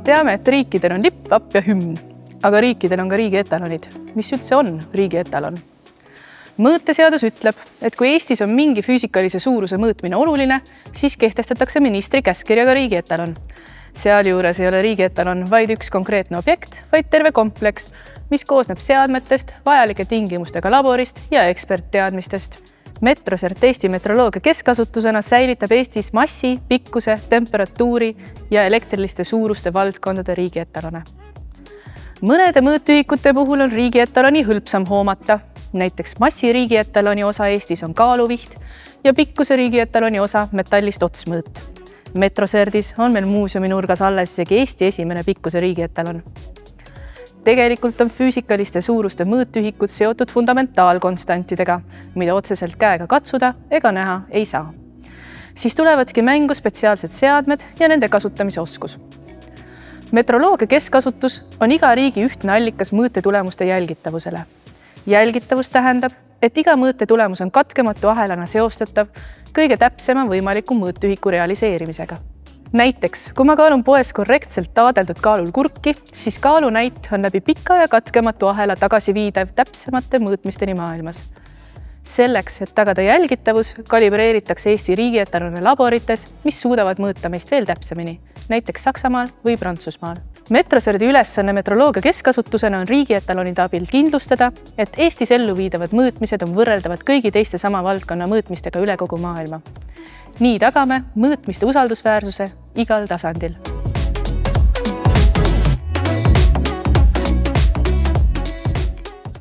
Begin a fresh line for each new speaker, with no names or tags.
Teame, et riikidel on lipp, vapp ja hümn, aga riikidel on ka riigi etalonid. Mis üldse on riigi etalon? Mõõteseadus ütleb, et kui Eestis on mingi füüsikalise suuruse mõõtmine oluline, siis kehtestatakse ministri käskkirjaga riigi etalon. Sealjuures ei ole riigi etalon vaid üks konkreetne objekt, vaid terve kompleks, mis koosneb seadmetest, vajalike tingimustega laborist ja ekspertteadmistest. Metrosert Eesti metroloogia keskasutusena säilitab Eestis massi, pikkuse, temperatuuri ja elektriliste suuruste valdkondade riigi etalone. Mõnede mõõtühikute puhul on riigi etaloni hõlpsam hoomata. Näiteks massi riigi etaloni osa Eestis on kaaluviht ja pikkuse riigi etaloni osa metallist otsmõõt. Metroserdis on meil muuseumi nurgas alles isegi Eesti esimene pikkuse riigi etalon. Tegelikult on füüsikaliste suuruste mõõtühikud seotud fundamentaalkonstantidega, mida otseselt käega katsuda ega näha ei saa. Siis tulevadki mängu spetsiaalsed seadmed ja nende kasutamise oskus. Metroloogia keskasutus on iga riigi ühtne allikas mõõtetulemuste jälgitavusele. Jälgitavus tähendab, et iga mõõtetulemus on katkematu ahelana seostatav kõige täpsema võimaliku mõõtühiku realiseerimisega. Näiteks, kui ma kaalun poes korrektselt taadeldud kaalul kurki, siis kaalunäit on läbi pika ja katkematu ahela tagasiviidav täpsemate mõõtmisteni maailmas. Selleks, et tagada jälgitavus, kalibreeritakse Eesti riigi etalone laborites, mis suudavad mõõta meist veel täpsemini, näiteks Saksamaal või Prantsusmaal. Metroserdi ülesanne metroloogia keskasutusena on riigi etalonide abil kindlustada, et Eestis ellu viidavad mõõtmised on võrreldavad kõigi teiste sama valdkonna mõõtmistega üle kogu maailma. Nii tagame mõõtmiste usaldusväärsuse igal tasandil.